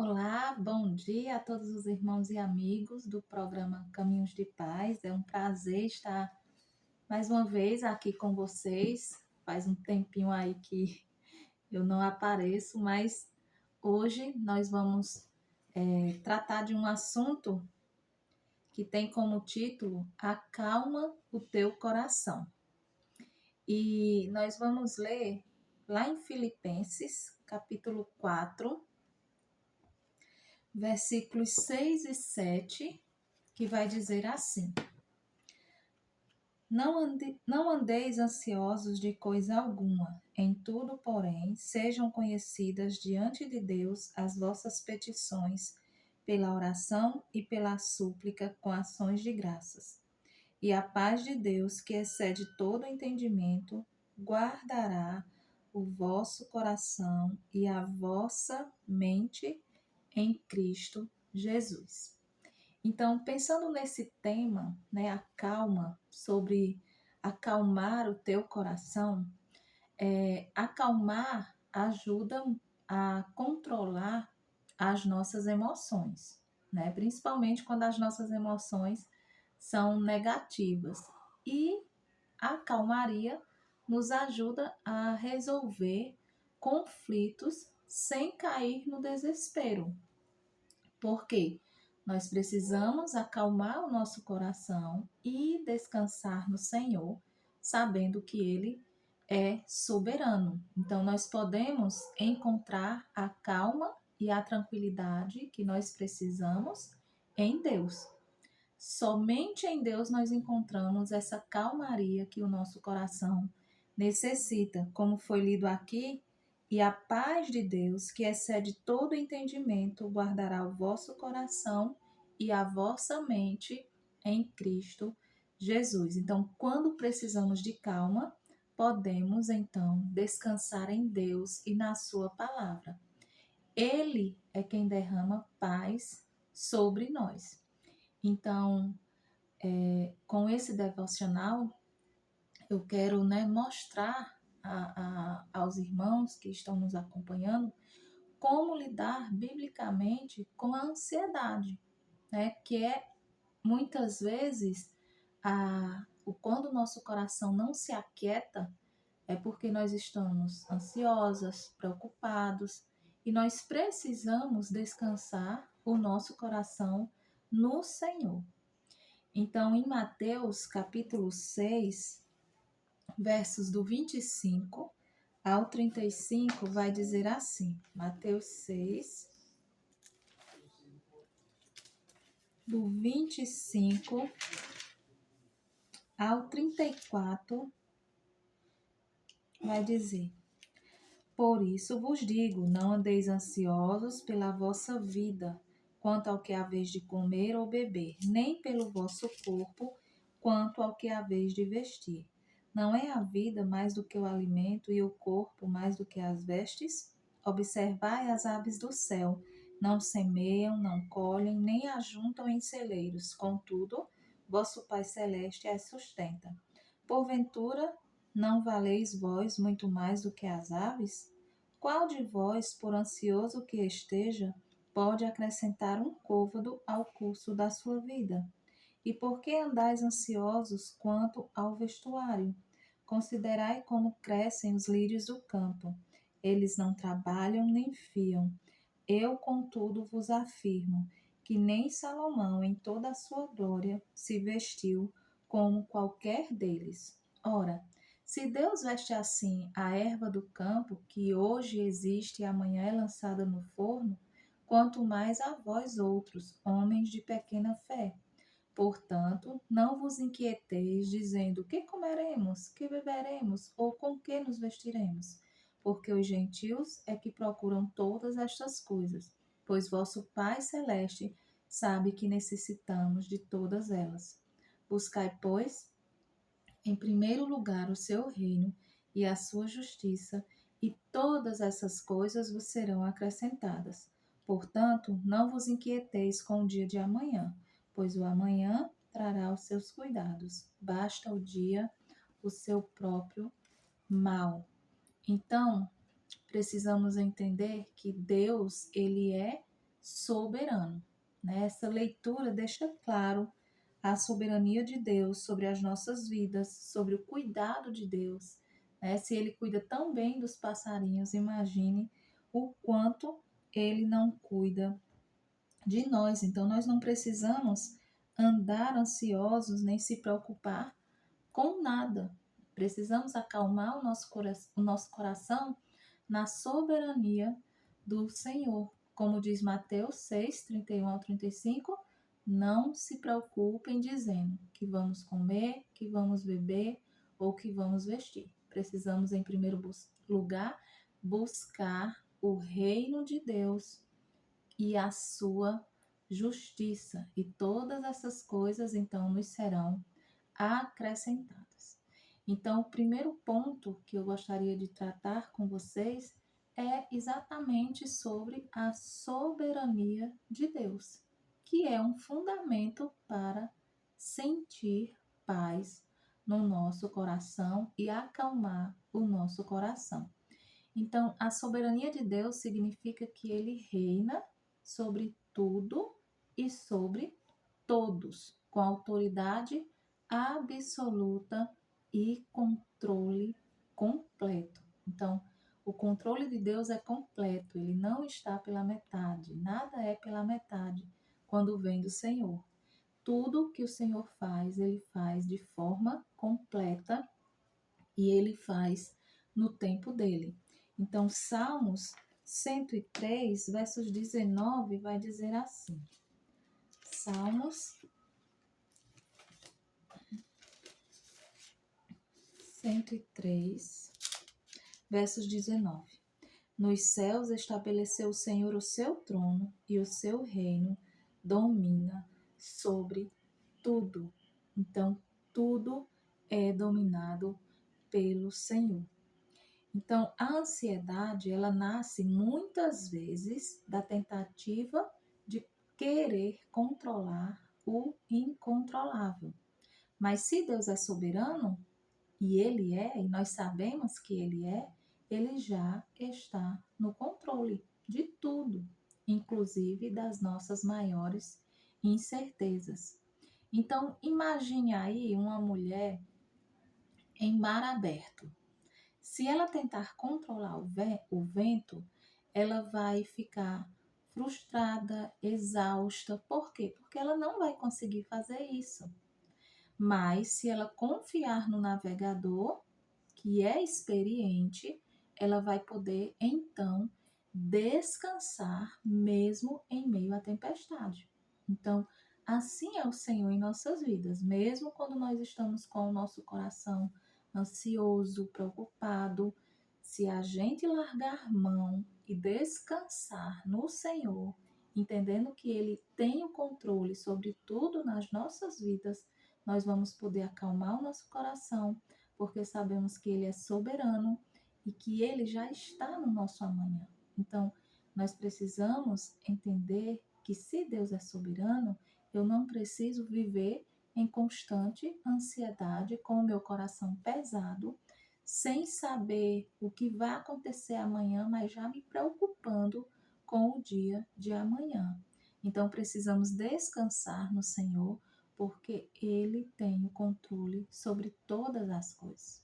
Olá, bom dia a todos os irmãos e amigos do programa Caminhos de Paz. É um prazer estar mais uma vez aqui com vocês. Faz um tempinho aí que eu não apareço, mas hoje nós vamos tratar de um assunto que tem como título Acalma o Teu Coração. E nós vamos ler lá em Filipenses, capítulo 4, versículos 6 e 7, que vai dizer assim: não andeis ansiosos de coisa alguma, em tudo, porém, sejam conhecidas diante de Deus as vossas petições, pela oração e pela súplica com ações de graças. E a paz de Deus, que excede todo entendimento, guardará o vosso coração e a vossa mente em Cristo Jesus. Então, pensando nesse tema, né, sobre acalmar o teu coração, acalmar ajuda a controlar as nossas emoções, né? Principalmente quando as nossas emoções são negativas. E a calmaria nos ajuda a resolver conflitos sem cair no desespero. Por quê? Nós precisamos acalmar o nosso coração e descansar no Senhor, sabendo que Ele é soberano. Então, nós podemos encontrar a calma e a tranquilidade que nós precisamos em Deus. Somente em Deus nós encontramos essa calmaria que o nosso coração necessita, como foi lido aqui. E a paz de Deus, que excede todo entendimento, guardará o vosso coração e a vossa mente em Cristo Jesus. Então, quando precisamos de calma, podemos então descansar em Deus e na sua palavra. Ele é quem derrama paz sobre nós. Então, com esse devocional, eu quero, mostrar aos irmãos que estão nos acompanhando como lidar biblicamente com a ansiedade, né? Que é muitas vezes quando o nosso coração não se aquieta, é porque nós estamos ansiosas, preocupados, e nós precisamos descansar o nosso coração no Senhor. Então, em Mateus capítulo 6, versos do 25 ao 35, vai dizer assim: Mateus 6, do 25 ao 34, vai dizer: Por isso vos digo, não andeis ansiosos pela vossa vida, quanto ao que haveis de comer ou beber, nem pelo vosso corpo, quanto ao que haveis de vestir. Não é a vida mais do que o alimento e o corpo mais do que as vestes? Observai as aves do céu, não semeiam, não colhem, nem ajuntam em celeiros, contudo, vosso Pai Celeste as sustenta. Porventura, não valeis vós muito mais do que as aves? Qual de vós, por ansioso que esteja, pode acrescentar um côvado ao curso da sua vida? E por que andais ansiosos quanto ao vestuário? Considerai como crescem os lírios do campo. Eles não trabalham nem fiam. Eu, contudo, vos afirmo que nem Salomão, em toda a sua glória, se vestiu como qualquer deles. Ora, se Deus veste assim a erva do campo, que hoje existe e amanhã é lançada no forno, quanto mais a vós outros, homens de pequena fé. Portanto, não vos inquieteis, dizendo: que comeremos, que beberemos, ou com que nos vestiremos? Porque os gentios é que procuram todas estas coisas, pois vosso Pai Celeste sabe que necessitamos de todas elas. Buscai, pois, em primeiro lugar o seu reino e a sua justiça, e todas essas coisas vos serão acrescentadas. Portanto, não vos inquieteis com o dia de amanhã, pois o amanhã trará os seus cuidados. Basta o dia o seu próprio mal. Então, precisamos entender que Deus, ele é soberano. Né? Essa leitura deixa claro a soberania de Deus sobre as nossas vidas, sobre o cuidado de Deus. Né? Se ele cuida tão bem dos passarinhos, imagine o quanto ele não cuida de nós. Então, nós não precisamos andar ansiosos nem se preocupar com nada. Precisamos acalmar o nosso coração na soberania do Senhor. Como diz Mateus 6, 31 ao 35, não se preocupem dizendo que vamos comer, que vamos beber ou que vamos vestir. Precisamos, em primeiro lugar, buscar o reino de Deus e a sua justiça, e todas essas coisas então nos serão acrescentadas. Então, o primeiro ponto que eu gostaria de tratar com vocês é exatamente sobre a soberania de Deus, que é um fundamento para sentir paz no nosso coração e acalmar o nosso coração. Então, a soberania de Deus significa que ele reina sobre tudo e sobre todos, com autoridade absoluta e controle completo. Então, o controle de Deus é completo, ele não está pela metade, nada é pela metade quando vem do Senhor. Tudo que o Senhor faz, ele faz de forma completa e ele faz no tempo dele. Então, Salmos 103, versos 19, vai dizer assim. Salmos 103, versos 19. Nos céus estabeleceu o Senhor o seu trono e o seu reino domina sobre tudo. Então, tudo é dominado pelo Senhor. Então, a ansiedade, ela nasce muitas vezes da tentativa de querer controlar o incontrolável. Mas se Deus é soberano, e nós sabemos que ele já está no controle de tudo, inclusive das nossas maiores incertezas. Então, imagine aí uma mulher em mar aberto. Se ela tentar controlar o vento, ela vai ficar frustrada, exausta. Por quê? Porque ela não vai conseguir fazer isso. Mas se ela confiar no navegador, que é experiente, ela vai poder então descansar mesmo em meio à tempestade. Então, assim é o Senhor em nossas vidas, mesmo quando nós estamos com o nosso coração ansioso, preocupado, se a gente largar mão e descansar no Senhor, entendendo que Ele tem o controle sobre tudo nas nossas vidas, nós vamos poder acalmar o nosso coração, porque sabemos que Ele é soberano e que Ele já está no nosso amanhã. Então, nós precisamos entender que se Deus é soberano, eu não preciso viver em constante ansiedade, com o meu coração pesado, sem saber o que vai acontecer amanhã, mas já me preocupando com o dia de amanhã. Então, precisamos descansar no Senhor, porque Ele tem o controle sobre todas as coisas.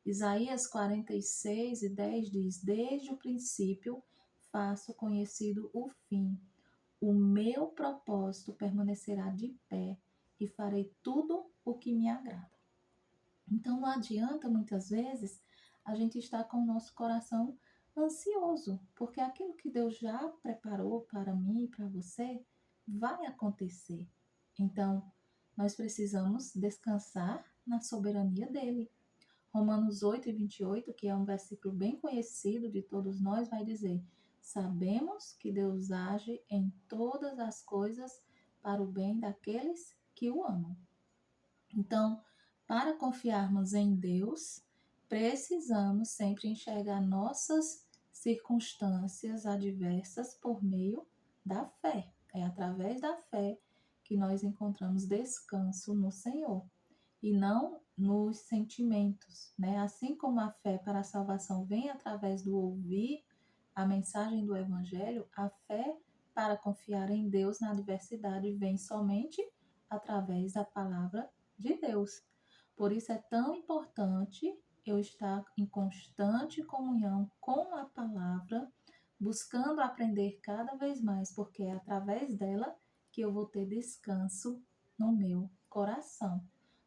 Isaías 46 e 10 diz: Desde o princípio faço conhecido o fim. O meu propósito permanecerá de pé e farei tudo o que me agrada. Então não adianta muitas vezes a gente estar com o nosso coração ansioso, porque aquilo que Deus já preparou para mim e para você vai acontecer. Então nós precisamos descansar na soberania dele. Romanos 8 e 28, que é um versículo bem conhecido de todos nós, vai dizer: Sabemos que Deus age em todas as coisas para o bem daqueles que o amam. Então, para confiarmos em Deus, precisamos sempre enxergar nossas circunstâncias adversas por meio da fé. É através da fé que nós encontramos descanso no Senhor e não nos sentimentos, né? Assim como a fé para a salvação vem através do ouvir a mensagem do Evangelho, a fé para confiar em Deus na adversidade vem somente através da palavra de Deus. Por isso é tão importante eu estar em constante comunhão com a palavra, buscando aprender cada vez mais, porque é através dela que eu vou ter descanso no meu coração,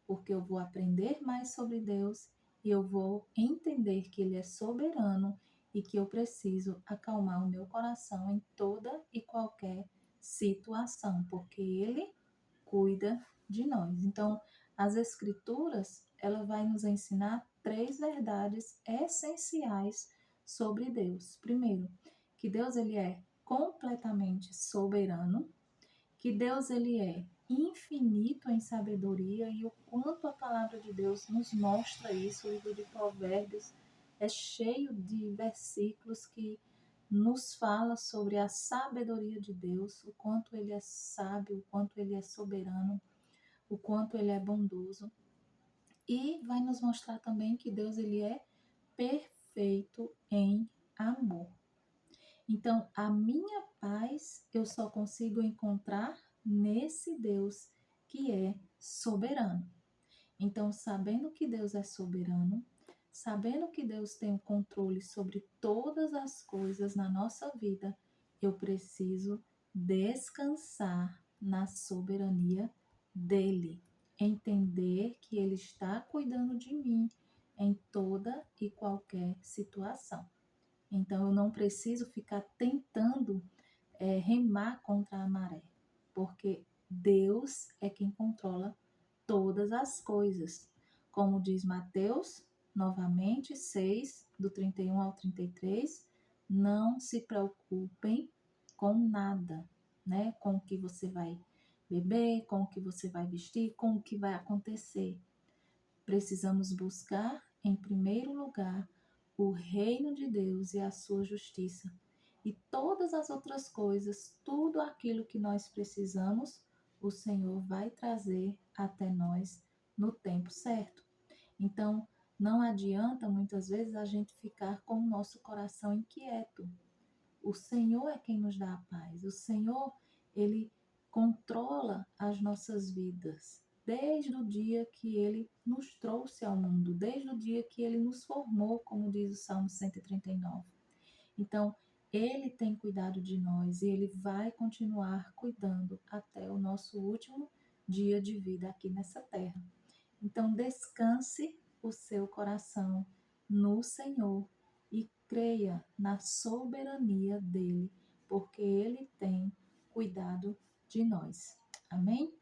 porque eu vou aprender mais sobre Deus e eu vou entender que Ele é soberano e que eu preciso acalmar o meu coração em toda e qualquer situação, porque Ele cuida de nós. Então, as Escrituras, ela vai nos ensinar 3 verdades essenciais sobre Deus. Primeiro, que Deus ele é completamente soberano, que Deus ele é infinito em sabedoria e o quanto a palavra de Deus nos mostra isso. O livro de Provérbios é cheio de versículos que nos fala sobre a sabedoria de Deus, o quanto ele é sábio, o quanto ele é soberano, o quanto ele é bondoso. E vai nos mostrar também que Deus ele é perfeito em amor. Então, a minha paz eu só consigo encontrar nesse Deus que é soberano. Então, sabendo que Deus é soberano, sabendo que Deus tem o controle sobre todas as coisas na nossa vida, eu preciso descansar na soberania dele. Entender que ele está cuidando de mim em toda e qualquer situação. Então, eu não preciso ficar tentando remar contra a maré, porque Deus é quem controla todas as coisas. Como diz Mateus, novamente, 6, do 31 ao 33, não se preocupem com nada, né? Com o que você vai beber, com o que você vai vestir, com o que vai acontecer. Precisamos buscar, em primeiro lugar, o reino de Deus e a sua justiça. E todas as outras coisas, tudo aquilo que nós precisamos, o Senhor vai trazer até nós no tempo certo. Então, não adianta muitas vezes a gente ficar com o nosso coração inquieto. O Senhor é quem nos dá a paz. O Senhor, ele controla as nossas vidas desde o dia que ele nos trouxe ao mundo, desde o dia que ele nos formou, como diz o Salmo 139. Então, ele tem cuidado de nós e ele vai continuar cuidando até o nosso último dia de vida aqui nessa terra. Então, descanse o seu coração no Senhor e creia na soberania dele, porque ele tem cuidado de nós. Amém?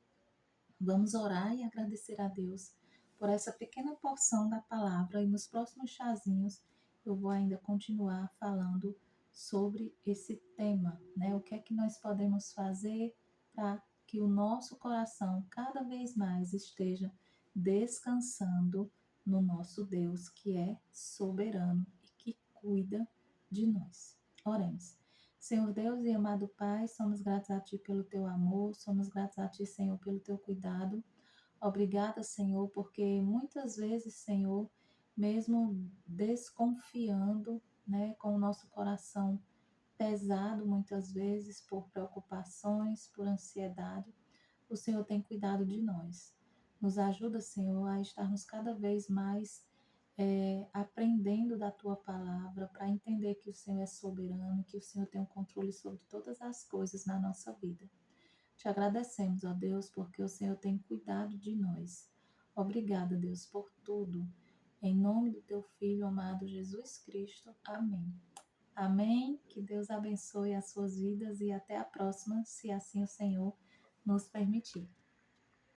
Vamos orar e agradecer a Deus por essa pequena porção da palavra e nos próximos chazinhos eu vou ainda continuar falando sobre esse tema, né? O que é que nós podemos fazer para que o nosso coração cada vez mais esteja descansando no nosso Deus que é soberano e que cuida de nós. Oremos. Senhor Deus e amado Pai, somos gratos a Ti pelo Teu amor, somos gratos a Ti, Senhor, pelo Teu cuidado. Obrigada, Senhor, porque muitas vezes, Senhor, mesmo desconfiando, né, com o nosso coração pesado, muitas vezes, por preocupações, por ansiedade, o Senhor tem cuidado de nós. Nos ajuda, Senhor, a estarmos cada vez mais aprendendo da Tua palavra, para entender que o Senhor é soberano, que o Senhor tem o controle sobre todas as coisas na nossa vida. Te agradecemos, ó Deus, porque o Senhor tem cuidado de nós. Obrigada, Deus, por tudo. Em nome do Teu Filho amado Jesus Cristo. Amém. Amém. Que Deus abençoe as suas vidas e até a próxima, se assim o Senhor nos permitir.